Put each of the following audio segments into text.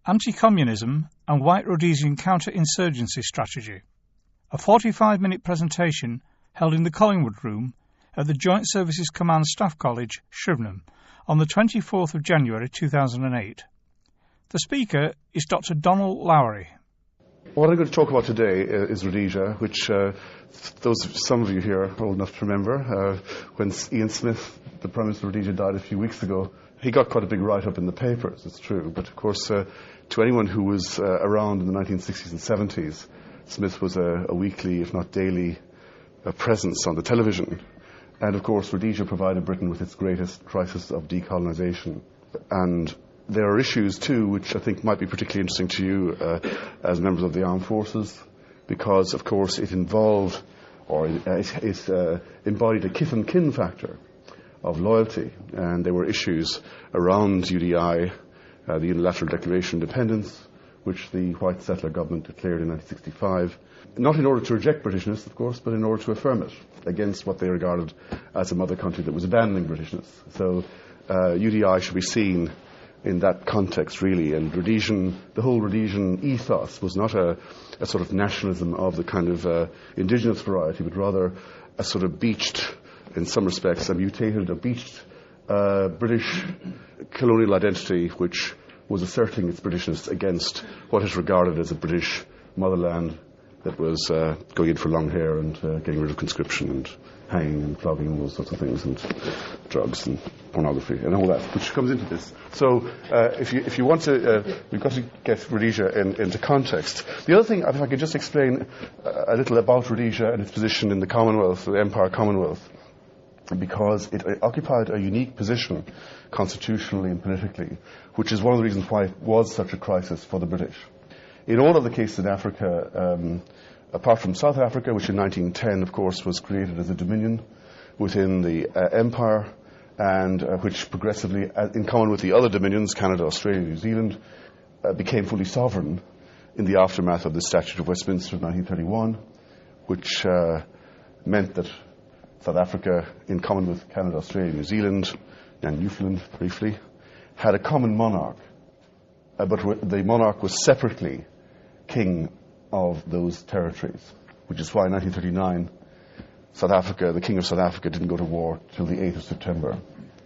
Anti-Communism and White Rhodesian Counter-Insurgency Strategy, a 45-minute presentation held in the Collingwood Room at the Joint Services Command Staff College, Shrivenham, on the 24th of January 2008. The speaker is Dr. Donal Lowry. What I'm going to talk about today is Rhodesia, which some of you here are old enough to remember. When Ian Smith, the Prime Minister of Rhodesia, died a few weeks ago, he got quite a big write-up in the papers, it's true. But of course, to anyone who was around in the 1960s and 70s, Smith was a weekly, if not daily, presence on the television. And of course, Rhodesia provided Britain with its greatest crisis of decolonisation. And there are issues too which I think might be particularly interesting to you as members of the armed forces, because of course it involved, or it embodied a kith and kin factor of loyalty, and there were issues around UDI, the Unilateral Declaration of Independence, which the white settler government declared in 1965, not in order to reject Britishness, of course, but in order to affirm it against what they regarded as a mother country that was abandoning Britishness. So UDI should be seen in that context, really. And the whole Rhodesian ethos was not a sort of nationalism of the kind of indigenous variety, but rather a sort of beached, in some respects, a beached British colonial identity, which was asserting its Britishness against what is regarded as a British motherland that was going in for long hair and getting rid of conscription and hanging and flogging and those sorts of things, and drugs and pornography and all that, which comes into this. So if you want to, we've got to get Rhodesia into context. The other thing, if I could just explain a little about Rhodesia and its position in the Commonwealth, the Empire Commonwealth, because it occupied a unique position constitutionally and politically, which is one of the reasons why it was such a crisis for the British. In all of the cases in Africa, apart from South Africa, which in 1910, of course, was created as a dominion within the empire, and which progressively, in common with the other dominions, Canada, Australia, New Zealand, became fully sovereign in the aftermath of the Statute of Westminster of 1931, which meant that South Africa, in common with Canada, Australia, New Zealand, and Newfoundland, briefly, had a common monarch, but the monarch was separately king of those territories, which is why in 1939, South Africa, the King of South Africa, didn't go to war till the 8th of September,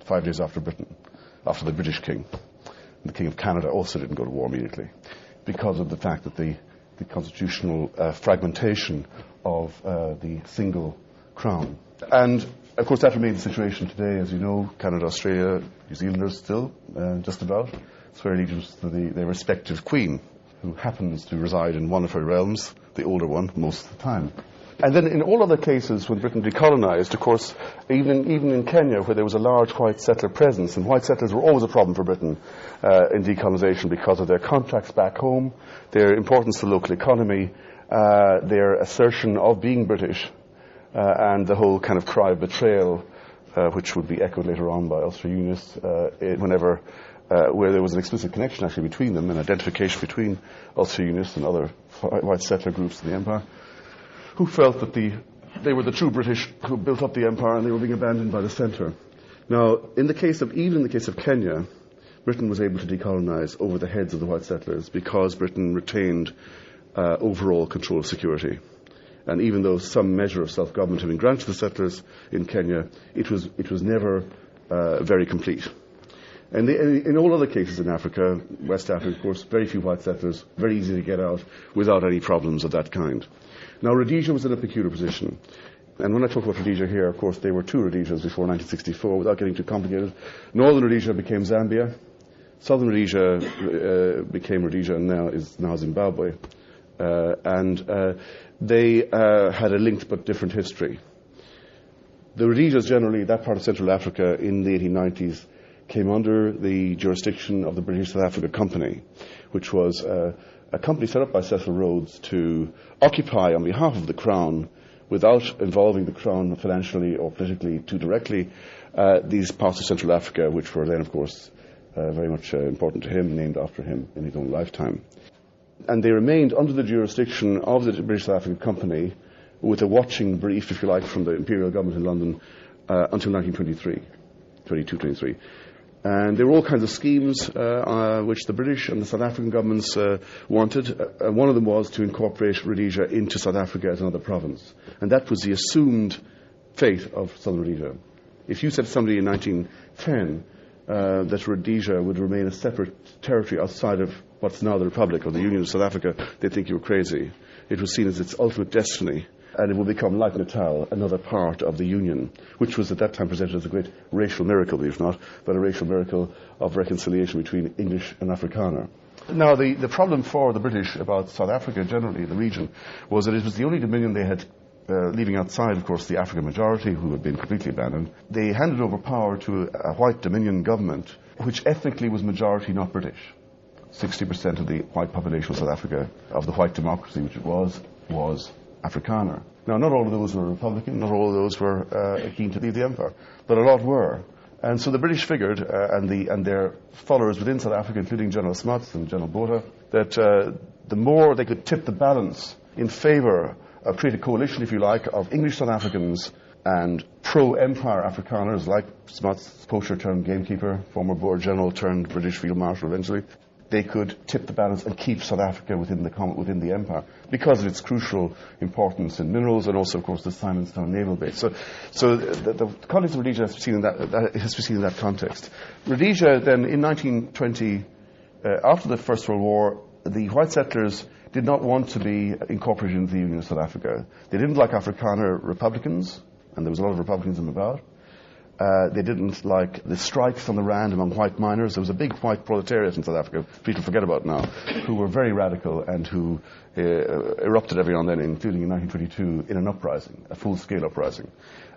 5 days after the British King. And the King of Canada also didn't go to war immediately, because of the fact that the constitutional fragmentation of the single crown. And of course that remains the situation today, as you know. Canada, Australia, New Zealanders still, just about, swear allegiance to their respective queen, who happens to reside in one of her realms, the older one, most of the time. And then in all other cases, when Britain decolonised, of course, even in Kenya, where there was a large white settler presence, and white settlers were always a problem for Britain in decolonisation because of their contacts back home, their importance to the local economy, their assertion of being British, and the whole kind of cry of betrayal, which would be echoed later on by Ulster-Unionists, whenever where there was an explicit connection actually between them, an identification between Ulster-Unionists and other white settler groups in the empire, who felt that they were the true British who built up the empire and they were being abandoned by the centre. Now, even in the case of Kenya, Britain was able to decolonise over the heads of the white settlers because Britain retained overall control of security. And even though some measure of self-government had been granted to the settlers in Kenya, it was never very complete. And in all other cases in Africa, West Africa, of course, very few white settlers, very easy to get out without any problems of that kind. Now, Rhodesia was in a peculiar position. And when I talk about Rhodesia here, of course, there were two Rhodesias before 1964, without getting too complicated. Northern Rhodesia became Zambia. Southern Rhodesia became Rhodesia and now is Zimbabwe. They had a linked but different history. The Rhodesias generally, that part of Central Africa in the 1890s, came under the jurisdiction of the British South Africa Company, which was a company set up by Cecil Rhodes to occupy on behalf of the Crown, without involving the Crown financially or politically too directly, these parts of Central Africa, which were then, of course, very much important to him, named after him in his own lifetime. And they remained under the jurisdiction of the British South African Company, with a watching brief, if you like, from the Imperial Government in London until 1923. And there were all kinds of schemes which the British and the South African governments wanted. One of them was to incorporate Rhodesia into South Africa as another province. And that was the assumed fate of Southern Rhodesia. If you said to somebody in 1910 that Rhodesia would remain a separate territory outside of what's now the Republic or the Union of South Africa, they'd think you were crazy. It was seen as its ultimate destiny, and it will become, like Natal, another part of the Union, which was at that time presented as a great racial miracle, believe it or not, but a racial miracle of reconciliation between English and Afrikaner. Now, the problem for the British about South Africa generally, the region, was that it was the only dominion they had, leaving outside, of course, the African majority, who had been completely abandoned. They handed over power to a white Dominion government, which ethnically was majority not British. 60% of the white population of South Africa, of the white democracy which it was Afrikaner. Now, not all of those were Republican, not all of those were keen to leave the empire, but a lot were. And so the British figured, and their followers within South Africa, including General Smuts and General Botha, that the more they could tip the balance in favour of create a coalition, if you like, of English South Africans and pro-empire Afrikaners, like Smuts, poacher turned gamekeeper, former Boer General turned British Field Marshal eventually, they could tip the balance and keep South Africa within the empire because of its crucial importance in minerals and also, of course, the Simonstown naval base. So the context of Rhodesia has to be seen in that context. Rhodesia then, in 1920, after the First World War, the white settlers did not want to be incorporated into the Union of South Africa. They didn't like Afrikaner Republicans, and there was a lot of Republicanism about. They didn't like the strikes on the Rand among white miners. There was a big white proletariat in South Africa, people forget about now, who were very radical and who erupted every now and then, including in 1922, in an uprising, a full-scale uprising,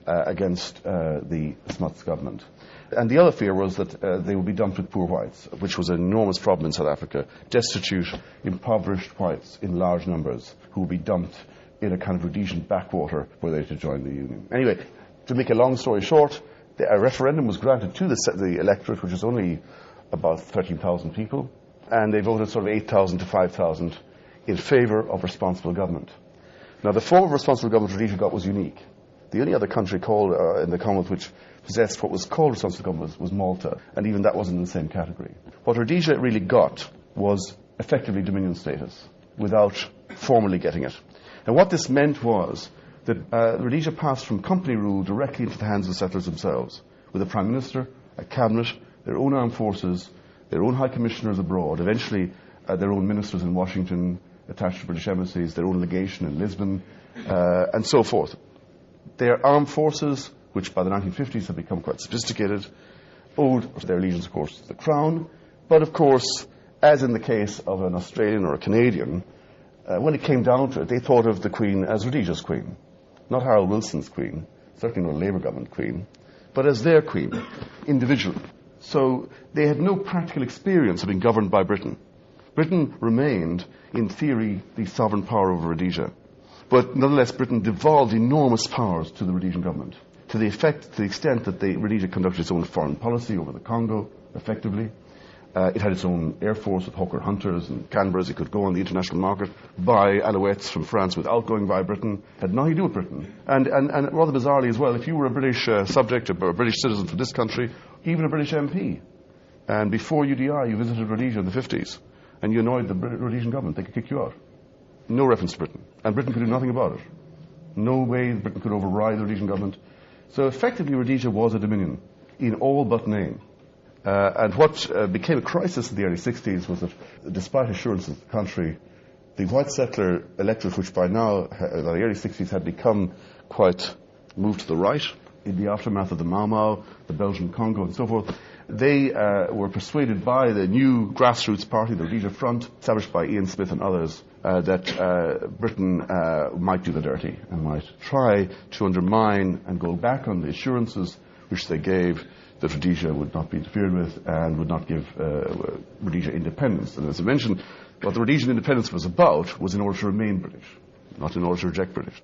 against the Smuts government. And the other fear was that they would be dumped with poor whites, which was an enormous problem in South Africa. Destitute, impoverished whites in large numbers who would be dumped in a kind of Rhodesian backwater were they to join the Union. Anyway, to make a long story short, a referendum was granted to the electorate, which is only about 13,000 people, and they voted sort of 8,000 to 5,000 in favour of responsible government. Now, the form of responsible government Rhodesia got was unique. The only other country called in the Commonwealth which possessed what was called responsible government was Malta, and even that wasn't in the same category. What Rhodesia really got was effectively dominion status without formally getting it. And what this meant was that Rhodesia passed from company rule directly into the hands of the settlers themselves, with a prime minister, a cabinet, their own armed forces, their own high commissioners abroad, eventually their own ministers in Washington, attached to British embassies, their own legation in Lisbon, and so forth. Their armed forces, which by the 1950s had become quite sophisticated, owed their allegiance, of course, to the Crown. But, of course, as in the case of an Australian or a Canadian, when it came down to it, they thought of the Queen as Rhodesia's Queen. Not Harold Wilson's Queen, certainly not a Labour government Queen, but as their Queen, individually. So they had no practical experience of being governed by Britain. Britain remained, in theory, the sovereign power over Rhodesia. But nonetheless, Britain devolved enormous powers to the Rhodesian government, to the extent that Rhodesia conducted its own foreign policy over the Congo, effectively. It had its own air force with Hawker Hunters and Canberras. It could go on the international market, buy Alouettes from France without going via Britain. It had nothing to do with Britain. And rather bizarrely as well, if you were a British subject or a British citizen for this country, even a British MP, and before UDI you visited Rhodesia in the 50s, and you annoyed the Rhodesian government, they could kick you out. No reference to Britain. And Britain could do nothing about it. No way Britain could override the Rhodesian government. So effectively Rhodesia was a dominion, in all but name. And what became a crisis in the early 60s was that, despite assurances to the contrary, the white settler electorate, which by now, in the early 60s, had become quite moved to the right, in the aftermath of the Mau Mau, the Belgian Congo, and so forth, they were persuaded by the new grassroots party, the Rhodesia Front, established by Ian Smith and others, that Britain might do the dirty and might try to undermine and go back on the assurances which they gave that Rhodesia would not be interfered with and would not give Rhodesia independence. And as I mentioned, what the Rhodesian independence was about was in order to remain British, not in order to reject British.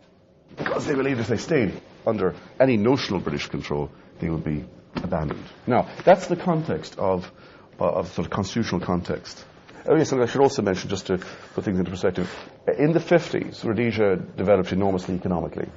Because they believed if they stayed under any notional British control, they would be abandoned. Now, that's the context of sort of constitutional context. Oh yes, and I should also mention, just to put things into perspective, in the 50s, Rhodesia developed enormously economically.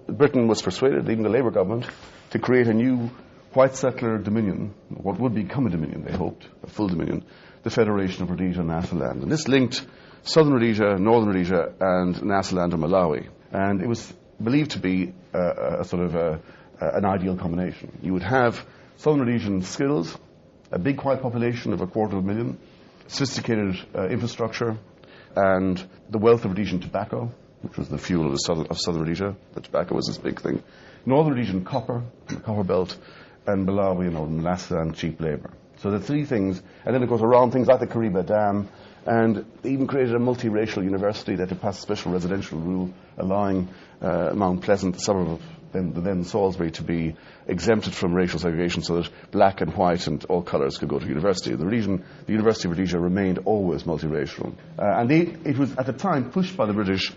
Britain was persuaded, even the Labour government, to create a new white settler dominion, what would become a dominion, they hoped, a full dominion, the Federation of Rhodesia and Nyasaland. And this linked southern Rhodesia, northern Rhodesia, and Nyasaland and Malawi. And it was believed to be an ideal combination. You would have southern Rhodesian skills, a big white population of 250,000, sophisticated infrastructure, and the wealth of Rhodesian tobacco, which was the fuel of southern Rhodesia. The tobacco was this big thing. Northern Rhodesian copper, the copper belt, and Malawi and northern Nyasaland cheap labour. So the three things, and then of course around things like the Kariba Dam, and they even created a multiracial university that had passed special residential rule, allowing Mount Pleasant, the suburb of the then Salisbury, to be exempted from racial segregation so that black and white and all colours could go to university. The University of Rhodesia remained always multiracial. And it was at the time pushed by the British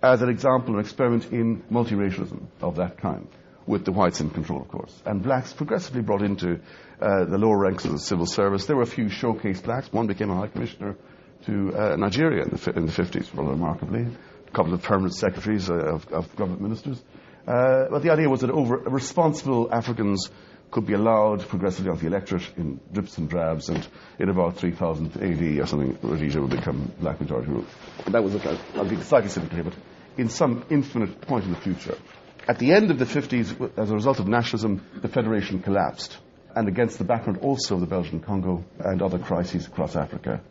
as an example of experiment in multiracialism of that kind, with the whites in control, of course. And blacks progressively brought into the lower ranks of the civil service. There were a few showcase blacks. One became a high commissioner to Nigeria in the 50s, rather remarkably. A couple of permanent secretaries of government ministers. But the idea was that responsible Africans could be allowed progressively onto the electorate in drips and drabs, and in about 3000 AD or something, Rhodesia would become black majority rule. And that was, I'll be slightly cynical here, but in some infinite point in the future. At the end of the 50s, as a result of nationalism, the Federation collapsed, and against the background also of the Belgian Congo and other crises across Africa.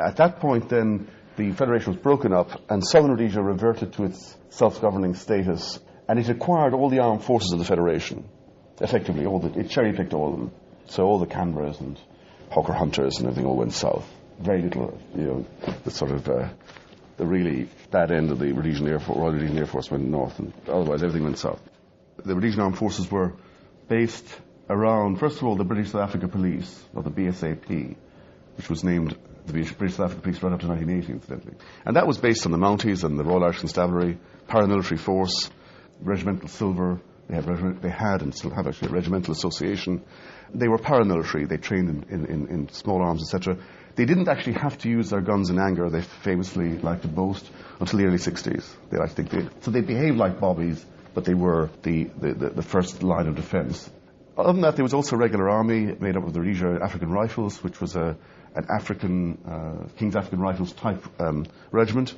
At that point, then, the Federation was broken up, and Southern Rhodesia reverted to its self-governing status, and it acquired all the armed forces of the Federation. Effectively, it cherry-picked all of them. So all the Canberras and Hawker Hunters and everything all went south. Very little, the sort of the really bad end of the Royal Rhodesian Air Force went north, and otherwise everything went south. The Rhodesian armed forces were based around, first of all, the British South Africa Police, or the BSAP, which was named the British South Africa Police right up to 1980, incidentally. And that was based on the Mounties and the Royal Irish Constabulary, paramilitary force, regimental silver. They had and still have actually a regimental association. They were paramilitary. They trained in small arms, etc. They didn't actually have to use their guns in anger. They famously liked to boast until the early 60s. So they behaved like bobbies, but they were the first line of defence. Other than that, there was also a regular army made up of the Rhodesia African Rifles, which was an African King's African Rifles type regiment,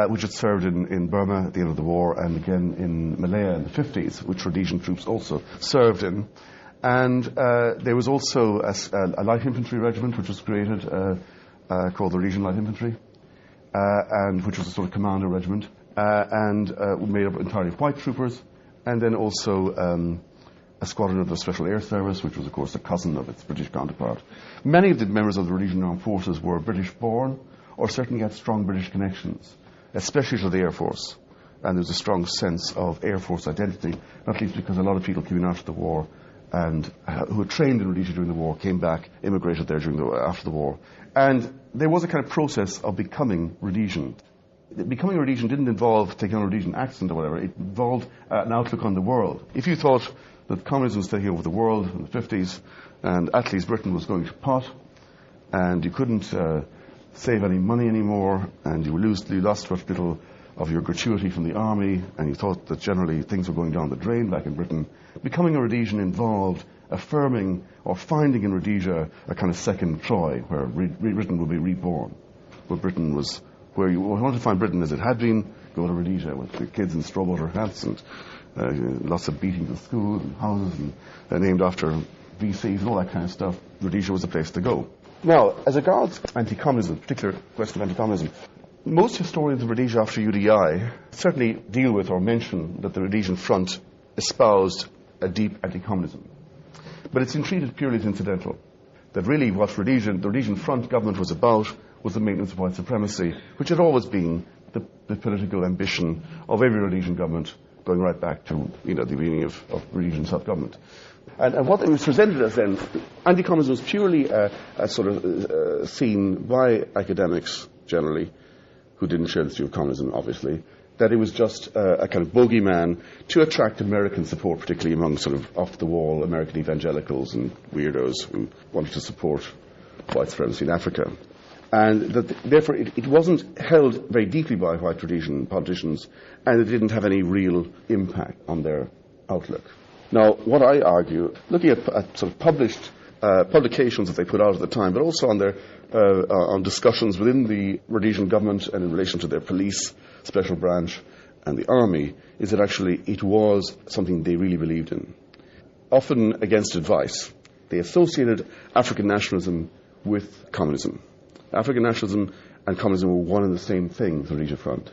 which had served in Burma at the end of the war, and again in Malaya in the 50s, which Rhodesian troops also served in. And there was also a light infantry regiment which was created called the Rhodesian Light Infantry, and which was a sort of commander regiment, and made up entirely of white troopers, and then also a squadron of the Special Air Service, which was, of course, a cousin of its British counterpart. Many of the members of the Rhodesian Armed Forces were British-born, or certainly had strong British connections, especially to the Air Force. And there was a strong sense of Air Force identity, not least because a lot of people came in after the war and who had trained in Rhodesia during the war, came back, immigrated there after the war. And there was a kind of process of becoming Rhodesian. Becoming Rhodesian didn't involve taking on a Rhodesian accent or whatever. It involved an outlook on the world. If you thought that communism was taking over the world in the 50s, and at least Britain was going to pot, and you couldn't save any money anymore, and you lost what little of your gratuity from the army, and you thought that generally things were going down the drain back in Britain, becoming a Rhodesian involved affirming or finding in Rhodesia a kind of second Troy, where Britain would be reborn. Where Britain was, where you wanted to find Britain as it had been, go to Rhodesia with the kids in straw-butter hats and lots of beatings at school and houses and named after VCs and all that kind of stuff. Rhodesia was the place to go. Now, as regards anti-communism, particular question of anti-communism, most historians of Rhodesia after UDI certainly deal with or mention that the Rhodesian Front espoused a deep anti-communism. But it's been treated purely as incidental. That really what the Rhodesian Front government was about was the maintenance of white supremacy, which had always been the political ambition of every Rhodesian government, going right back to the beginning of Rhodesian self-government. And what it was presented as then, anti-communism was purely a sort of seen by academics generally, who didn't share the view of communism, obviously, that it was just a kind of bogeyman to attract American support, particularly among sort of off-the-wall American evangelicals and weirdos who wanted to support white supremacy in Africa. And that, therefore, it wasn't held very deeply by white Rhodesian politicians, and it didn't have any real impact on their outlook. Now, what I argue, looking at sort of published publications that they put out at the time, but also on their on discussions within the Rhodesian government and in relation to their police, special branch, and the army, is that actually it was something they really believed in. Often against advice, they associated African nationalism with communism. African nationalism and communism were one and the same thing, the Rhodesia Front.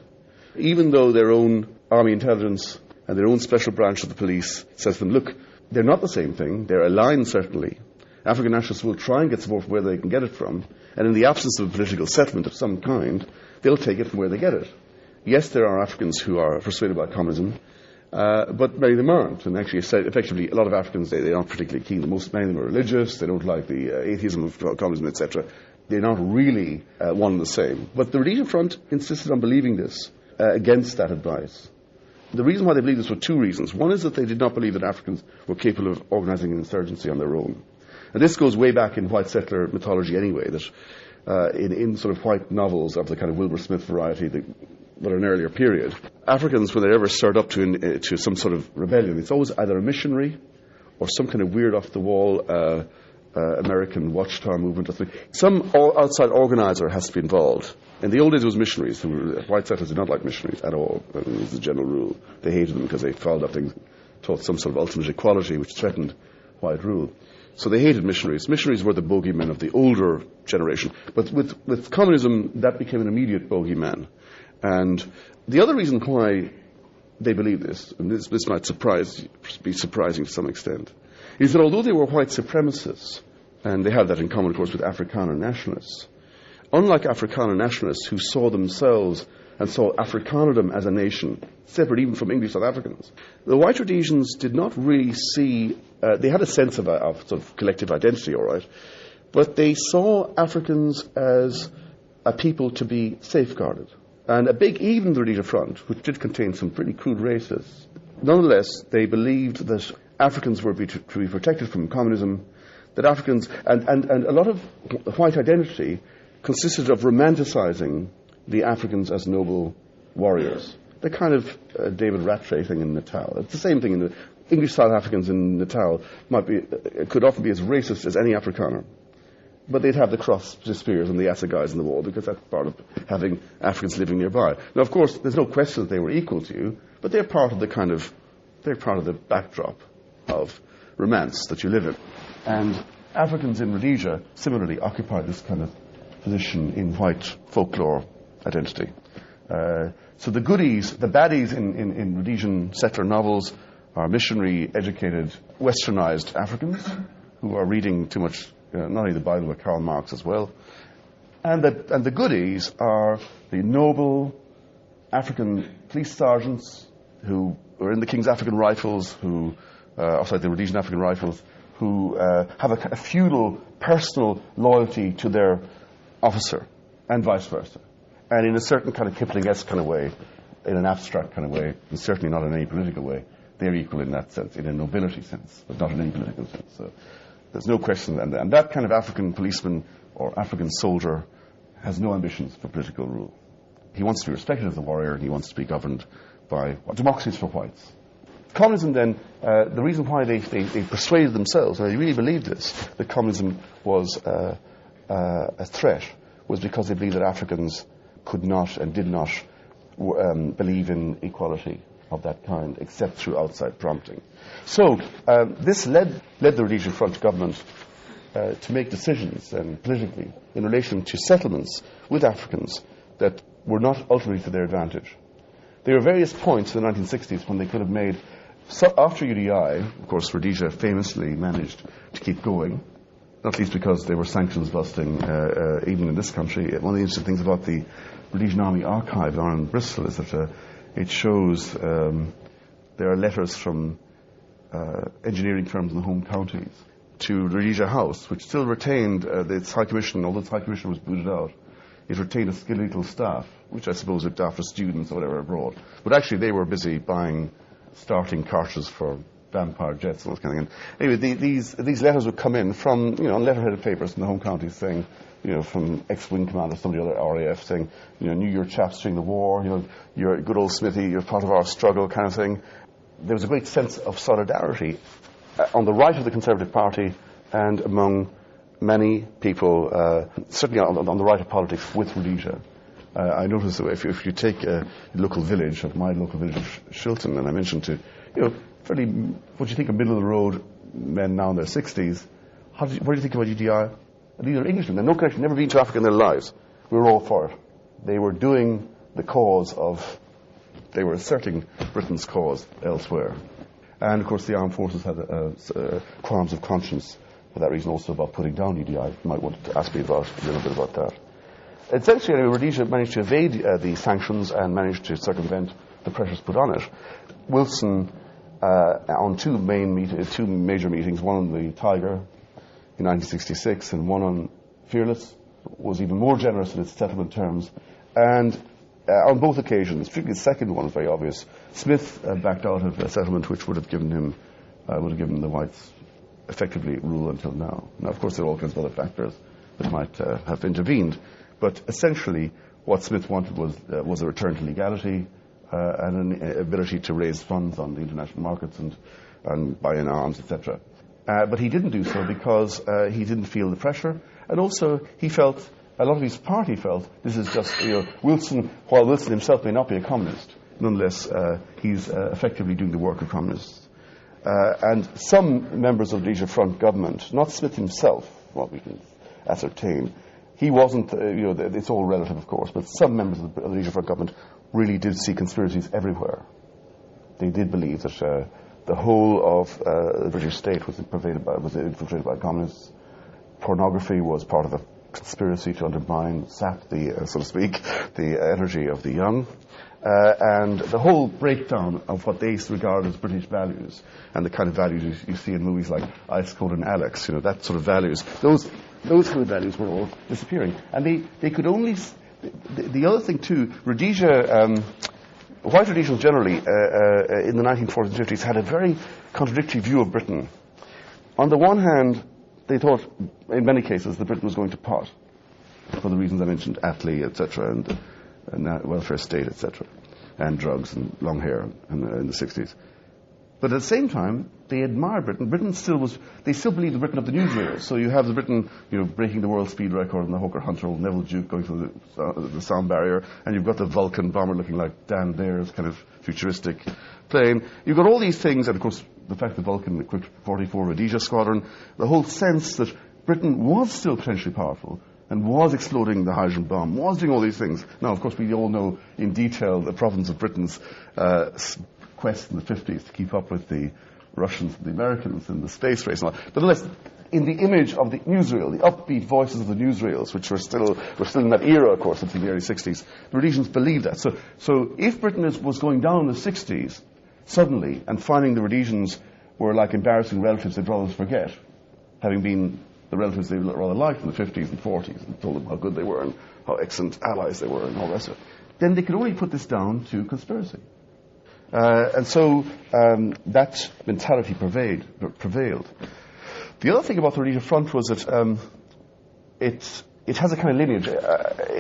Even though their own army intelligence and their own special branch of the police says to them, look, they're not the same thing, they're aligned certainly. African nationalists will try and get support from where they can get it from, and in the absence of a political settlement of some kind, they'll take it from where they get it. Yes, there are Africans who are persuaded by communism, but many of them aren't. And actually, effectively, a lot of Africans, they're not particularly keen. Many of them are religious, they don't like the atheism of communism, etc. They're not really one and the same. But the Rhodesian Front insisted on believing this against that advice. The reason why they believed this were two reasons. One is that they did not believe that Africans were capable of organising an insurgency on their own. And this goes way back in white settler mythology anyway, that in sort of white novels of the kind of Wilbur Smith variety, but an earlier period, Africans, when they ever stirred up to some sort of rebellion, it's always either a missionary or some kind of weird off-the-wall American watchtower movement. Some outside organizer has to be involved. In the old days, it was missionaries. White settlers did not like missionaries at all. I mean, it was the general rule. They hated them because they fouled up things, taught some sort of ultimate equality, which threatened white rule. So they hated missionaries. Missionaries were the bogeymen of the older generation. But with communism, that became an immediate bogeyman. And the other reason why they believe this, and this might be surprising to some extent, is that although they were white supremacists, and they have that in common, of course, with Afrikaner nationalists, unlike Afrikaner nationalists who saw themselves and saw Afrikanerdom as a nation, separate even from English South Africans, the white Rhodesians did not really see, they had a sense of sort of collective identity, all right, but they saw Africans as a people to be safeguarded. And even the Rhodesia Front, which did contain some pretty crude racists, nonetheless, they believed that Africans were to be protected from communism, that Africans, and a lot of white identity consisted of romanticizing the Africans as noble warriors. The kind of David Rattray thing in Natal. It's the same thing in the English South Africans in Natal could often be as racist as any Afrikaner. But they'd have the cross spears and the assegais in the wall because that's part of having Africans living nearby. Now, of course, there's no question that they were equal to you, but they're part of the backdrop of romance that you live in. And Africans in Rhodesia similarly occupied this kind of position in white folklore identity. So the goodies, the baddies in Rhodesian settler novels are missionary, educated, westernized Africans who are reading too much, not only the Bible, but Karl Marx as well. And the goodies are the noble African police sergeants who were in the King's African Rifles, the Rhodesian African Rifles, who have a feudal personal loyalty to their officer, and vice versa. And in a certain kind of Kipling-esque kind of way, in an abstract kind of way, and certainly not in any political way, they're equal in that sense, in a nobility sense, but not in any political sense. So there's no question. And that kind of African policeman or African soldier has no ambitions for political rule. He wants to be respected as a warrior, and he wants to be governed by democracies for whites. Communism, then, the reason why they persuaded themselves, and they really believed this, that communism was a threat, was because they believed that Africans could not and did not believe in equality of that kind, except through outside prompting. So this led the Rhodesian Front government to make decisions, and politically, in relation to settlements with Africans that were not ultimately to their advantage. There were various points in the 1960s when they could have made. So after UDI, of course, Rhodesia famously managed to keep going, not least because they were sanctions busting, even in this country. One of the interesting things about the Rhodesian Army Archive down in Bristol is that it shows there are letters from engineering firms in the home counties to Rhodesia House, which still retained its High Commission, although its High Commission was booted out. It retained a skeletal staff, which I suppose looked after students or whatever abroad. But actually they were busy buying starting cartridges for vampire jets and those kind of things. Anyway, these letters would come in from, on letterheaded papers in the home counties saying, from ex-wing commander, somebody other RAF saying, knew your chaps during the war, you're a good old Smithy, you're part of our struggle kind of thing. there was a great sense of solidarity on the right of the Conservative Party and among many people, certainly on the right of politics, with Rhodesia. I noticed that if you take a local village, of my local village of Shilton, and I mentioned to, fairly, what do you think of middle-of-the-road men now in their 60s, what do you think about UDI? These are Englishmen. They're no connection, never been to Africa in their lives. We were all for it. They were doing the cause of, they were asserting Britain's cause elsewhere. And, of course, the armed forces had qualms of conscience for that reason also about putting down UDI. You might want to ask me about a little bit about that. Essentially, Rhodesia managed to evade the sanctions and managed to circumvent the pressures put on it. Wilson, on two major meetings, one on the Tiger in 1966 and one on Fearless, was even more generous in its settlement terms. And on both occasions, particularly the second one is very obvious, Smith backed out of a settlement which would have given the whites effectively rule until now. Now, of course, there are all kinds of other factors that might have intervened. But essentially, what Smith wanted was a return to legality and an ability to raise funds on the international markets and buy in arms, etc. But he didn't do so because he didn't feel the pressure, and also he felt, a lot of his party felt, this is just, Wilson, while Wilson himself may not be a communist, nonetheless he's effectively doing the work of communists. And some members of the Rhodesia Front government, not Smith himself, what we can ascertain, he wasn't, it's all relative, of course, but some members of the Rhodesia Front government really did see conspiracies everywhere. They did believe that the whole of the British state was infiltrated by communists. Pornography was part of a conspiracy to undermine, sap the, so to speak, the energy of the young. And the whole breakdown of what they regard as British values and the kind of values you see in movies like Ice Cold and Alex, that sort of values, those kind of values were all disappearing. And they could only... The other thing, too, Rhodesia... white Rhodesians generally, in the 1940s and 50s, had a very contradictory view of Britain. On the one hand, they thought, in many cases, that Britain was going to pot, for the reasons I mentioned, Attlee, etc., and welfare state, etc., and drugs and long hair in the 60s. But at the same time, they admired Britain. They still believed the Britain of the newsreels. So you have the Britain, breaking the world speed record in the Hawker Hunter, old Neville Duke going through the sound barrier, and you've got the Vulcan bomber looking like Dan Dare's kind of futuristic plane. You've got all these things, and of course, the fact that Vulcan equipped 44 Rhodesia Squadron, the whole sense that Britain was still potentially powerful, and was exploding the hydrogen bomb, was doing all these things. Now, of course, we all know in detail the problems of Britain's quest in the 50s to keep up with the Russians and the Americans in the space race and all. But nonetheless, in the image of the newsreel, the upbeat voices of the newsreels, which were still in that era, of course, until the early 60s, the Rhodesians believed that. So if Britain was going down in the 60s, suddenly, and finding the Rhodesians were like embarrassing relatives they'd rather forget, having been the relatives they rather liked in the 50s and 40s, and told them how good they were and how excellent allies they were and all the rest of it, then they could only put this down to conspiracy. And so that mentality prevailed. The other thing about the Rhodesia Front was that it has a kind of lineage.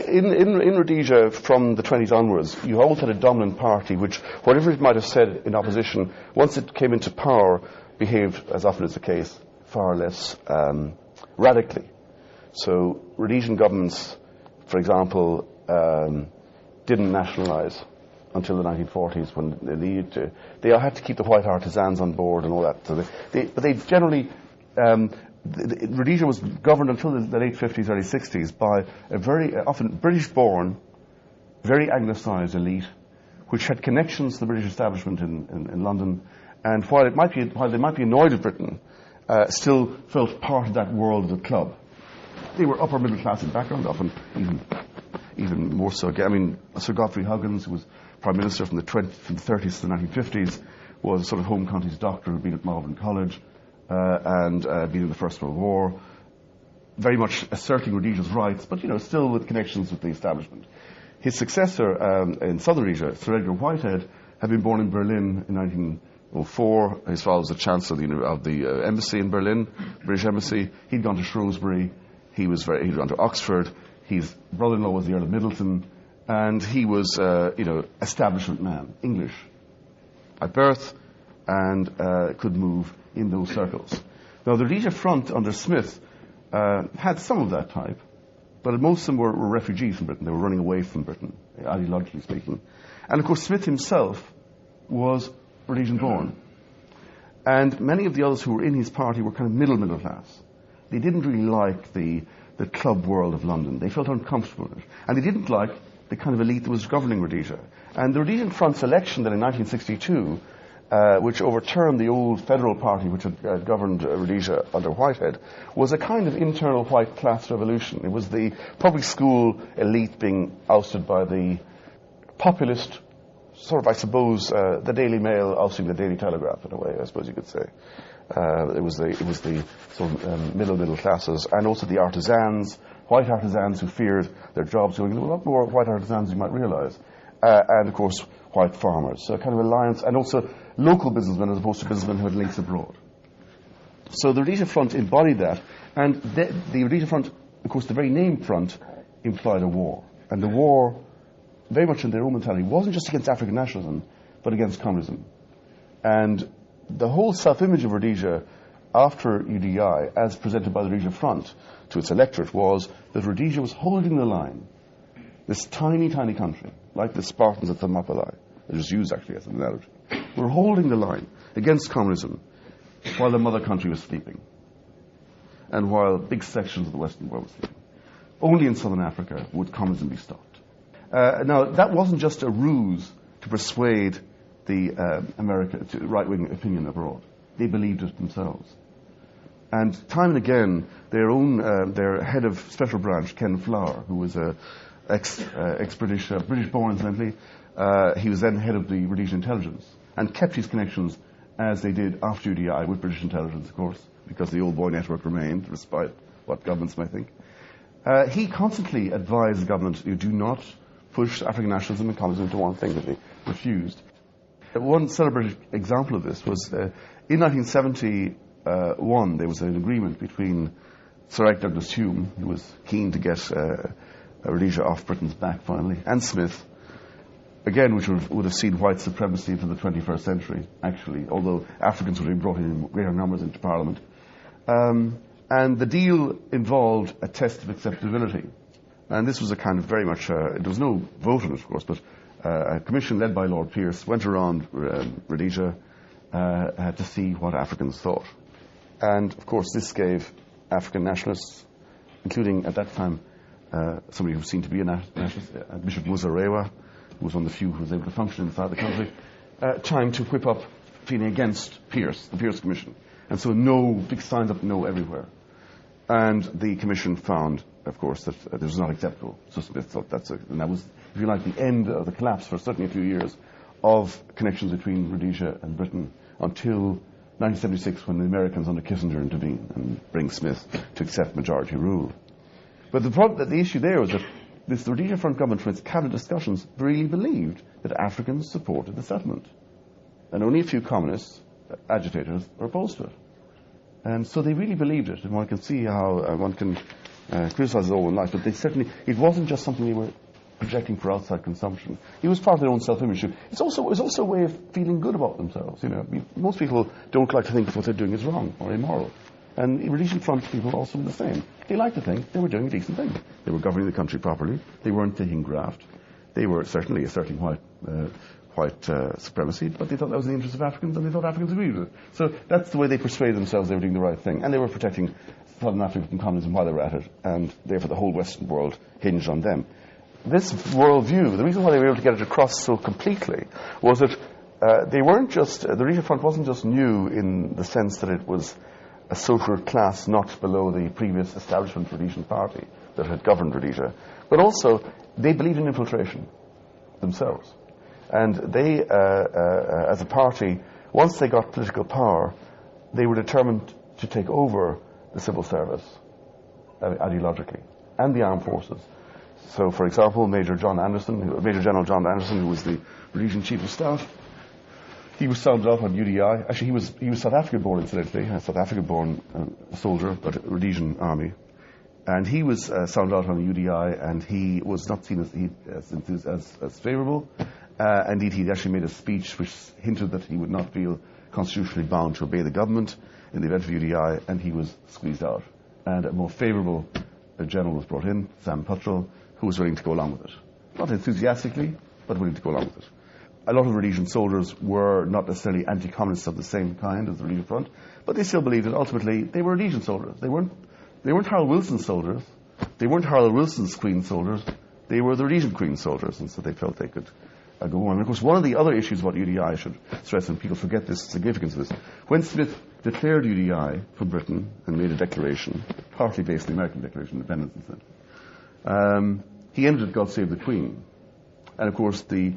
In Rhodesia, from the 20s onwards, you always had a dominant party which, whatever it might have said in opposition, once it came into power, behaved, as often is the case, far less radically. So Rhodesian governments, for example, didn't nationalise until the 1940s, when they needed to. They had to keep the white artisans on board and all that. So but they generally, Rhodesia was governed until the late 50s, early 60s by a very often British-born, very anglicised elite, which had connections to the British establishment in London, and while they might be annoyed at Britain, still felt part of that world of the club. They were upper middle class in background, often even more so. I mean, Sir Godfrey Huggins, who was Prime Minister from the 30s to the 1950s, was a sort of home counties doctor who'd been at Malvern College and been in the First World War, very much asserting Rhodesia's rights, but still with connections with the establishment. His successor in Southern Rhodesia, Sir Edwin Whitehead, had been born in Berlin in 1904. His father was the Chancellor of the embassy in Berlin, British Embassy. He'd gone to Shrewsbury. He'd gone to Oxford. His brother-in-law was the Earl of Middleton. And he was, establishment man, English at birth, and could move in those circles. Now, the Rhodesia Front under Smith had some of that type, but most of them were refugees from Britain. They were running away from Britain, ideologically speaking. And, of course, Smith himself was Rhodesian-born. And many of the others who were in his party were kind of middle class. They didn't really like the club world of London. They felt uncomfortable with it. And they didn't like the kind of elite that was governing Rhodesia. And the Rhodesian Front's election then in 1962, which overturned the old federal party which had governed Rhodesia under Whitehead, was a kind of internal white class revolution. It was the public school elite being ousted by the populist, sort of, I suppose, the Daily Mail ousting the Daily Telegraph in a way, I suppose you could say. It was the sort of middle classes, and also the artisans, white artisans who feared their jobs going. There were a lot more white artisans you might realise, and of course white farmers. So a kind of alliance, and also local businessmen as opposed to businessmen who had links abroad. So the Rhodesia Front embodied that, and the Rhodesia Front, of course, the very name Front implied a war, and the war, very much in their own mentality, wasn't just against African nationalism, but against communism. And the whole self-image of Rhodesia after UDI, as presented by the Rhodesia Front to its electorate, was that Rhodesia was holding the line. This tiny country, like the Spartans at Thermopylae, they're just used actually as an analogy, were holding the line against communism while the mother country was sleeping, and while big sections of the Western world was sleeping. Only in southern Africa would communism be stopped. Now, that wasn't just a ruse to persuade the right-wing opinion abroad. They believed it themselves. And time and again, their head of special branch, Ken Flower, who was ex-British, British-born incidentally, he was then head of the Rhodesian intelligence, and kept his connections as they did after UDI with British intelligence, of course, because the old boy network remained, despite what governments might think. He constantly advised the government, you do not push African nationalism and communism into one thing, that they refused. One celebrated example of this was in 1971, there was an agreement between Sir Ike Douglas Hume, who was keen to get Rhodesia off Britain's back finally, and Smith, again, which would have seen white supremacy into the 21st century, actually, although Africans would have been brought in greater numbers into Parliament. And the deal involved a test of acceptability. And this was a kind of very much, there was no vote on it, of course, but a commission led by Lord Pearce went around Rhodesia to see what Africans thought. And, of course, this gave African nationalists, including, at that time, somebody who seemed to be a nationalist, Bishop Muzorewa, who was one of the few who was able to function inside the country, time to whip up feeling against Pearce, the Pearce Commission. And so no, big signs of no everywhere. And the commission found, of course, that this was not acceptable. So Smith thought and that was, if you like, the end of the collapse for certainly a few years of connections between Rhodesia and Britain until 1976, when the Americans under Kissinger intervened and bring Smith to accept majority rule. But the issue there was that this Rhodesia Front government, from its cabinet discussions, really believed that Africans supported the settlement. And only a few communists, agitators, were opposed to it. And so they really believed it, and one can see how one can criticize it all in life, but it wasn't just something they were projecting for outside consumption. It was part of their own self-image. It was also a way of feeling good about themselves. You know, most people don't like to think that what they're doing is wrong or immoral. And Rhodesian Front people also were the same. They liked to think they were doing a decent thing. They were governing the country properly. They weren't taking graft. They were certainly asserting white supremacy, but they thought that was in the interest of Africans, and they thought Africans agreed with it. So that's the way they persuaded themselves they were doing the right thing. And they were protecting Southern Africa from communism while they were at it, and therefore the whole Western world hinged on them. This worldview, the reason why they were able to get it across so completely was that they weren't just, the Rhodesia Front wasn't just new in the sense that it was a social class not below the previous establishment Rhodesian party that had governed Rhodesia, but also they believed in infiltration themselves. And they, as a party, once they got political power, they were determined to take over the civil service ideologically, and the armed forces. So, for example, Major General John Anderson, who was the Rhodesian Chief of Staff, he was sounded off on UDI. Actually, he was South African-born, incidentally, a South African-born soldier, but a Rhodesian army. And he was sounded out on UDI, and he was not seen as favourable. Indeed, he actually made a speech which hinted that he would not feel constitutionally bound to obey the government in the event of UDI, and he was squeezed out. And a more favourable general was brought in, Sam Puttrell, who was willing to go along with it. Not enthusiastically, but willing to go along with it. A lot of Rhodesian soldiers were not necessarily anti-communists of the same kind as the Rhodesian Front, but they still believed that ultimately they were Rhodesian soldiers. They weren't Harold Wilson's soldiers. They weren't Harold Wilson's Queen's soldiers. They were the Rhodesian Queen's soldiers, and so they felt they could go on. And of course, one of the other issues about UDI I should stress, and people forget the significance of this, when Smith declared UDI for Britain and made a declaration, partly based on the American Declaration of Independence, he ended with God Save the Queen. And of course, the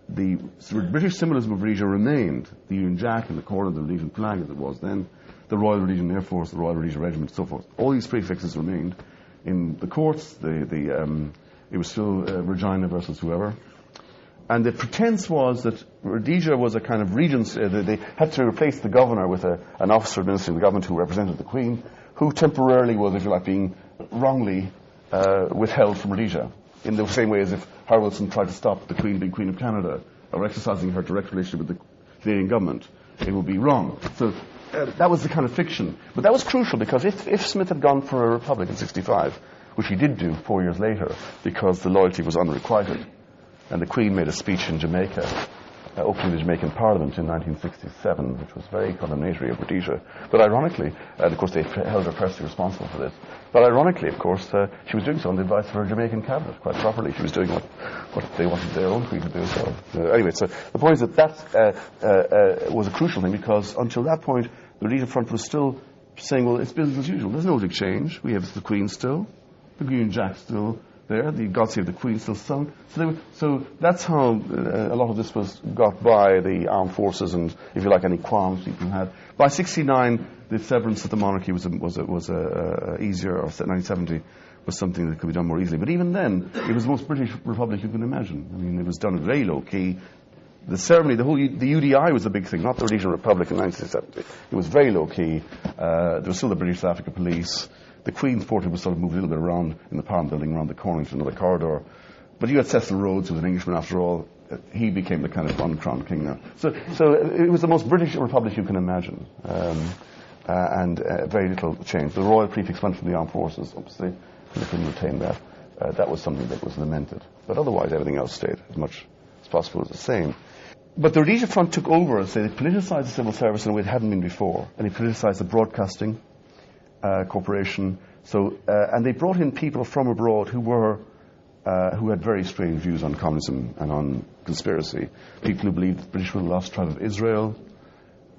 British symbolism of Rhodesia remained. The Union Jack in the corner of the Rhodesian flag, as it was then, the Royal Rhodesian Air Force, the Royal Rhodesian Regiment, and so forth. All these prefixes remained. In the courts, it was still Regina versus whoever. And the pretense was that Rhodesia was a kind of regents. They had to replace the governor with an officer administering the government who represented the Queen, who temporarily was, if you like, being wrongly withheld from Rhodesia, in the same way as if Harold Wilson tried to stop the Queen being Queen of Canada or exercising her direct relationship with the Canadian government. It would be wrong. So that was the kind of fiction. But that was crucial, because if Smith had gone for a republic in 1965, which he did do 4 years later because the loyalty was unrequited, and the Queen made a speech in Jamaica, opening the Jamaican Parliament in 1967, which was very condemnatory of Rhodesia. But ironically, and of course they held her personally responsible for this, but ironically, of course, she was doing so on the advice of her Jamaican cabinet, quite properly. She was doing what they wanted their own Queen to do. So anyway, so the point is that was a crucial thing, because until that point, the Rhodesia Front was still saying, well, it's business as usual. There's no big change. We have the Queen still, the Union Jack still there, the God Save the Queen still sung. So that's how a lot of this was got by the armed forces, and, if you like, any qualms people had. By 1969, the severance of the monarchy was easier, or 1970 was something that could be done more easily. But even then, it was the most British republic you can imagine. I mean, it was done very low key. The ceremony, the UDI was the big thing, not the Rhodesian Republic in 1970. It was very low key. There was still the British South Africa Police. The Queen's portrait was sort of moved a little bit around in the Parliament building, around the corner into another corridor. But you had Cecil Rhodes, who was an Englishman after all. He became the kind of uncrowned king now. So it was the most British republic you can imagine. And very little change. The royal prefix went from the armed forces, obviously, and they couldn't retain that. That was something that was lamented. But otherwise, everything else stayed as much as possible as the same. But the Rhodesia Front took over, and they politicised the civil service in a way it hadn't been before. And they politicised the broadcasting corporation. And they brought in people from abroad who had very strange views on communism and on conspiracy. People who believed the British were the lost tribe of Israel.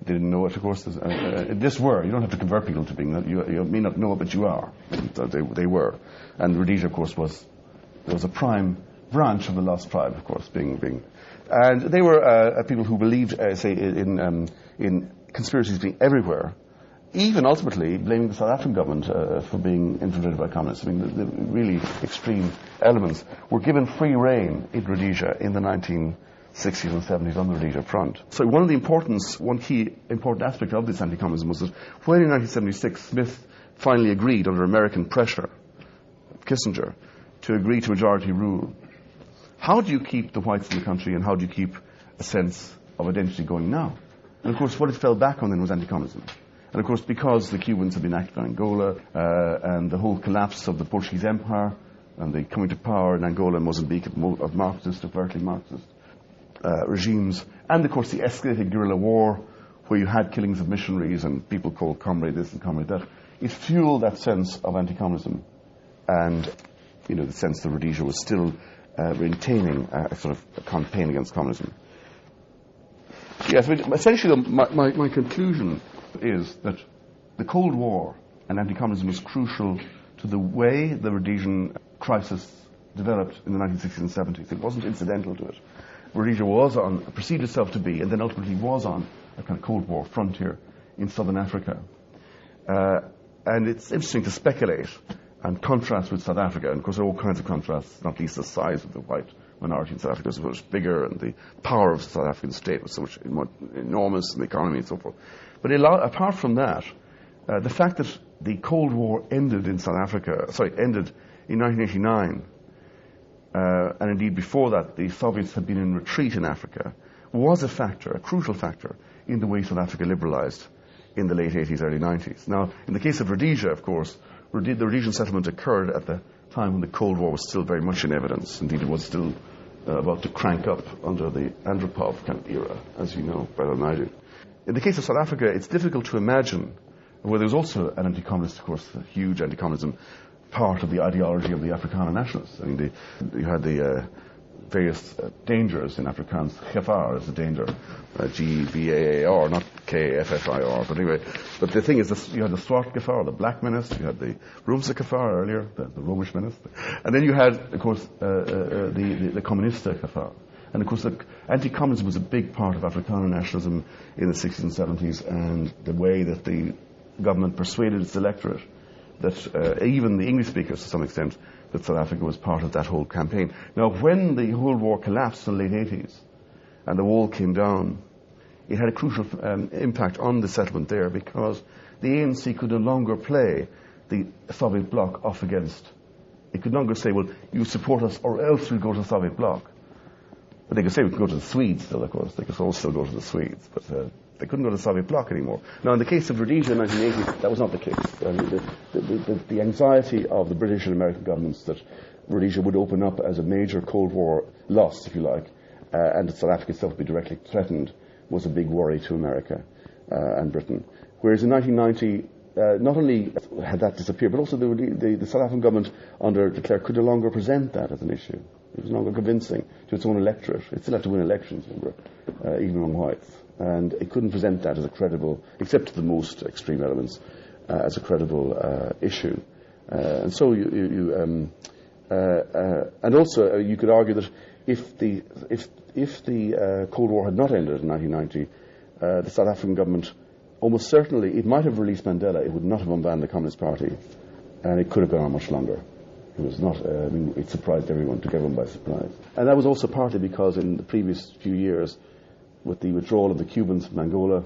They didn't know it, of course. This were. You don't have to convert people to being that. You may not know it, but you are. They were. And Rhodesia, of course, was a prime branch of the lost tribe, of course, being. And they were people who believed, in conspiracies being everywhere, even ultimately blaming the South African government for being infiltrated by communists. I mean, the really extreme elements were given free rein in Rhodesia in the 1960s and 70s on the Rhodesia Front. So one key important aspect of this anti-communism was that when in 1976 Smith finally agreed under American pressure, Kissinger, to agree to majority rule, how do you keep the whites in the country, and how do you keep a sense of identity going now? And of course what it fell back on then was anti-communism. And of course, because the Cubans had been active in Angola, and the whole collapse of the Portuguese Empire, and the coming to power in Angola and Mozambique of Marxist, overtly Marxist regimes, and of course the escalated guerrilla war, where you had killings of missionaries and people called comrade this and comrade that, it fueled that sense of anti-communism, and the sense that Rhodesia was still maintaining a sort of campaign against communism. Yes, but essentially my conclusion is that the Cold War and anti-communism was crucial to the way the Rhodesian crisis developed in the 1960s and 70s. It wasn't incidental to it. Rhodesia perceived itself to be, and then ultimately was on, a kind of Cold War frontier in southern Africa. And it's interesting to speculate and contrast with South Africa. And of course there are all kinds of contrasts, not least the size of the white minority in South Africa was so much bigger, and the power of the South African state was so much more enormous, and the economy and so forth. But apart from that, the fact that the Cold War ended in ended in 1989, and indeed before that the Soviets had been in retreat in Africa, was a factor, a crucial factor, in the way South Africa liberalised in the late 80s, early 90s. Now, in the case of Rhodesia, of course, the Rhodesian settlement occurred at the time when the Cold War was still very much in evidence. Indeed, it was still about to crank up under the Andropov kind of era, as you know better than I do. In the case of South Africa, it's difficult to imagine, where there was also an anti-communist, of course, a huge anti-communism part of the ideology of the Afrikaner nationalists. I mean, you had the various dangers in Afrikaans. Gevaar is a danger, G-V-A-A-R, not K-F-F-I-R. But anyway, but the thing is, you had the Swart Gevaar, the Black Menace. You had the Roomse Gevaar earlier, the Romish Menace, and then you had, of course, the Communiste Gevaar. And of course, the anti-communism was a big part of Afrikaner nationalism in the 60s and 70s, and the way that the government persuaded its electorate that even the English speakers, to some extent, that South Africa was part of that whole campaign. Now, when the whole war collapsed in the late 80s and the wall came down, it had a crucial impact on the settlement there, because the ANC could no longer play the Soviet bloc off against. It could no longer say, well, you support us or else we'll go to the Soviet bloc. But they could say we could go to the Swedes still, of course. They could all still go to the Swedes, but they couldn't go to the Soviet bloc anymore. Now, in the case of Rhodesia in 1980, that was not the case. I mean, the anxiety of the British and American governments that Rhodesia would open up as a major Cold War loss, if you like, and that South Africa itself would be directly threatened, was a big worry to America and Britain. Whereas in 1990, not only had that disappeared, but also the South African government under de Klerk could no longer present that as an issue. It was no longer convincing to its own electorate. It still had to win elections, remember, even among whites. And it couldn't present that as a credible, except to the most extreme elements, as a credible issue. And so and also you could argue that if the Cold War had not ended in 1990, the South African government, almost certainly, it might have released Mandela. It would not have unbanned the Communist Party, and it could have gone on much longer. It was not, I mean, it surprised everyone, took everyone by surprise. And that was also partly because in the previous few years, with the withdrawal of the Cubans from Angola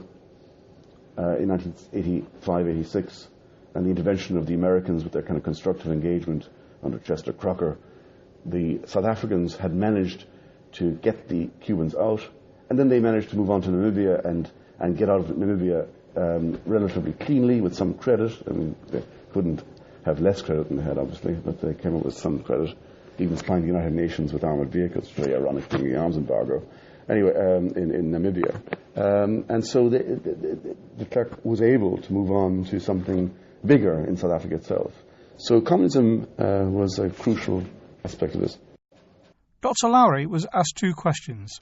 in 1985-86, and the intervention of the Americans with their kind of constructive engagement under Chester Crocker, the South Africans had managed to get the Cubans out, and then they managed to move on to Namibia and get out of Namibia relatively cleanly with some credit. I mean, they couldn't have less credit than they had, obviously, but they came up with some credit, even supplying the United Nations with armoured vehicles, very ironic during the arms embargo, anyway, in Namibia. And so de Klerk was able to move on to something bigger in South Africa itself. So communism was a crucial aspect of this. Dr. Lowry was asked two questions.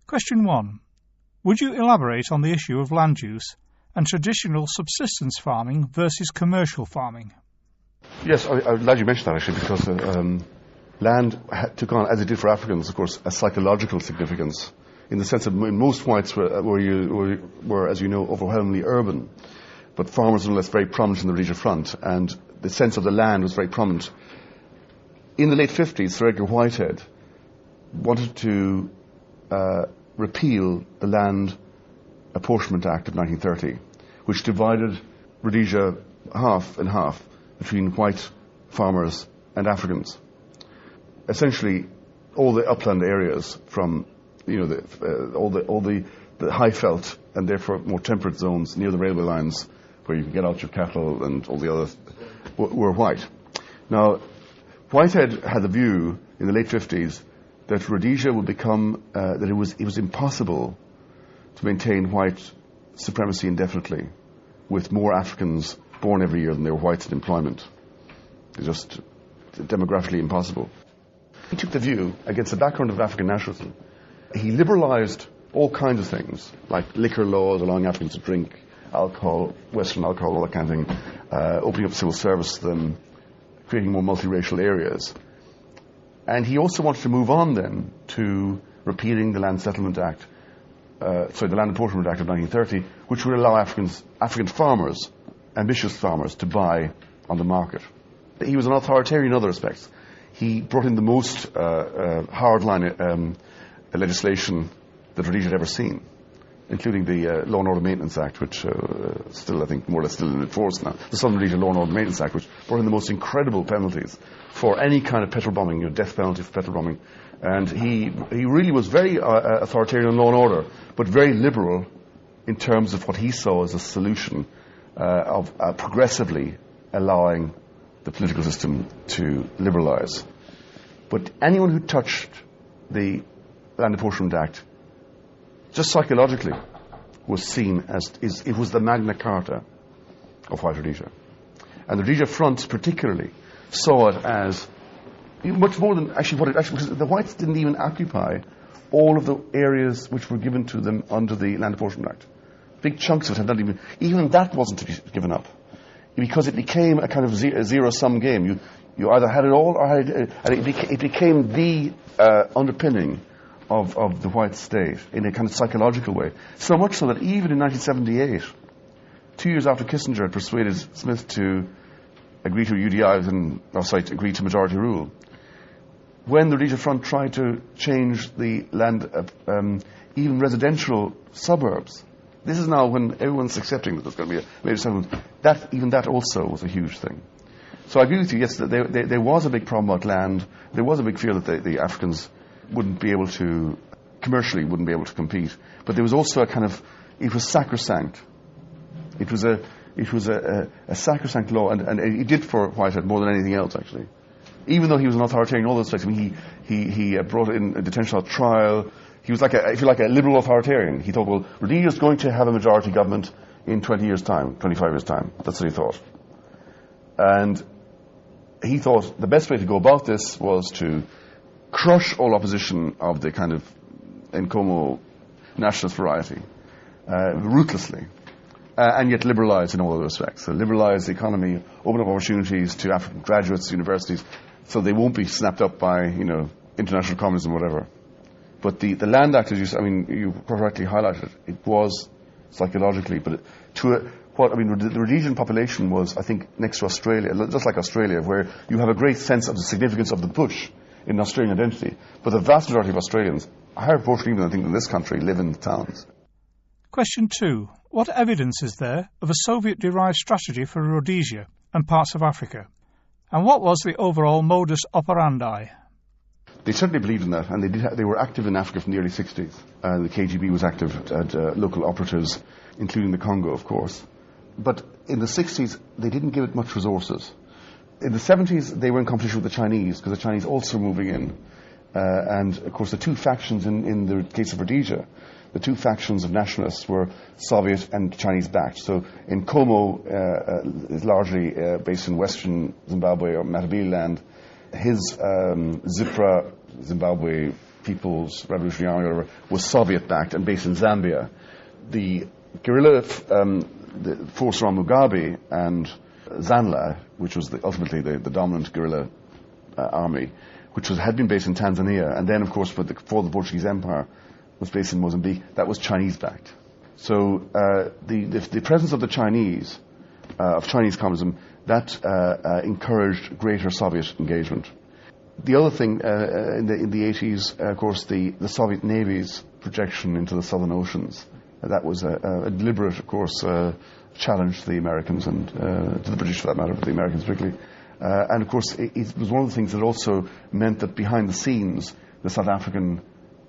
Question 1. Would you elaborate on the issue of land use and traditional subsistence farming versus commercial farming? Yes, I'm glad you mentioned that, actually, because land took on, as it did for Africans, of course, a psychological significance, in the sense that most whites were, as you know, overwhelmingly urban, but farmers were nonetheless very prominent in the Rhodesia front, and the sense of the land was very prominent. In the late 50s, Sir Edwin Whitehead wanted to repeal the Land Apportionment Act of 1930, which divided Rhodesia half and half between white farmers and Africans. Essentially, all the upland areas from, all the high veld and therefore more temperate zones near the railway lines, where you could get out your cattle and all the others, were white. Now, Whitehead had the view in the late 50s that Rhodesia would become, that it was impossible to maintain white supremacy indefinitely with more Africans born every year than there were whites in employment. It's just demographically impossible. He took the view, against the background of African nationalism, he liberalised all kinds of things, like liquor laws, allowing Africans to drink alcohol, Western alcohol, all that kind of thing, opening up civil service to them, creating more multiracial areas. And he also wanted to move on then to repealing the Land Settlement Act, the Land Apportionment Act of 1930, which would allow African farmers, ambitious farmers, to buy on the market. He was an authoritarian in other respects. He brought in the most hardline legislation that Rhodesia had ever seen. including the Law and Order Maintenance Act, which still, I think, more or less still in force now. The Southern Rhodesia Law and Order Maintenance Act, which brought in the most incredible penalties for any kind of petrol bombing, death penalty for petrol bombing. And he really was very authoritarian on law and order, but very liberal in terms of what he saw as a solution of progressively allowing the political system to liberalise. But anyone who touched the Land Apportionment Act, just psychologically, was seen as it was the Magna Carta of White Rhodesia. And the Rhodesia Front particularly saw it as much more than actually what it actually, because the whites didn't even occupy all of the areas which were given to them under the Land Apportionment Act. Big chunks of it had not even that wasn't to be given up, because it became a kind of zero-sum game. You either had it all or had it, and it became the underpinning of the white state in a kind of psychological way. So much so that even in 1978, 2 years after Kissinger had persuaded Smith to agree to UDI agree to majority rule, when the Rhodesia Front tried to change the land, even residential suburbs, this is now when everyone's accepting that there's going to be a major settlement. Even that also was a huge thing. So I agree with you, yes, that there was a big problem about land. There was a big fear that the Africans wouldn't be able to, commercially wouldn't be able to compete. But there was also a kind of, it was sacrosanct. It was a sacrosanct law, and it did for Whitehead more than anything else, actually. Even though he was an authoritarian in all those things, I mean, he brought in a detention without trial. He was if you like, a liberal authoritarian. He thought, well, Rhodesia is going to have a majority government in 20 years' time, 25 years' time. That's what he thought. And he thought the best way to go about this was to crush all opposition of the kind of Nkomo nationalist variety, ruthlessly, and yet liberalise in all other respects. So liberalise the economy, open up opportunities to African graduates, universities, so they won't be snapped up by, international communism or whatever. But the Land Act, you correctly highlighted it was psychologically, but the Rhodesian population was, I think, next to Australia, just like Australia, where you have a great sense of the significance of the bush in Australian identity. But the vast majority of Australians, a higher proportion even, I think, in this country, live in the towns. Question 2. What evidence is there of a Soviet-derived strategy for Rhodesia and parts of Africa? And what was the overall modus operandi? They certainly believed in that, and they were active in Africa from the early 60s. The KGB was active at local operatives, including the Congo, of course. But in the 60s, they didn't give it much resources. In the 70s, they were in competition with the Chinese, because the Chinese also were moving in. And, of course, the two factions in the case of Rhodesia, the two factions of nationalists were Soviet and Chinese-backed. So Nkomo is largely based in western Zimbabwe or Matabele land. His ZIPRA, Zimbabwe People's Revolutionary Army, or whatever, was Soviet-backed and based in Zambia. The guerrilla the force around Mugabe and Zanla, which was ultimately the dominant guerrilla army, which had been based in Tanzania, and then, of course, for the Portuguese Empire, was based in Mozambique. That was Chinese-backed. So the presence of the Chinese, of Chinese communism, that encouraged greater Soviet engagement. The other thing in the 80s, of course, the Soviet Navy's projection into the southern oceans. That was a deliberate, of course, challenge to the Americans and to the British, for that matter, but the Americans particularly. And, of course, it was one of the things that also meant that behind the scenes, the South African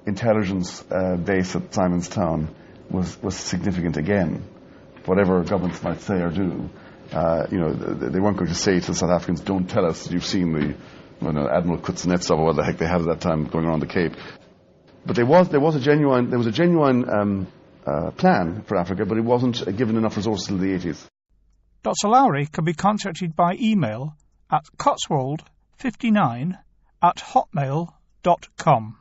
intelligence base at Simonstown was significant again. Whatever governments might say or do, they weren't going to say to the South Africans, "Don't tell us you've seen the Admiral Kuznetsov or what the heck they had at that time going around the Cape." But there was a genuine plan for Africa, but it wasn't given enough resources in the 80s. Dr. Lowry can be contacted by email at cotswold59@hotmail.com.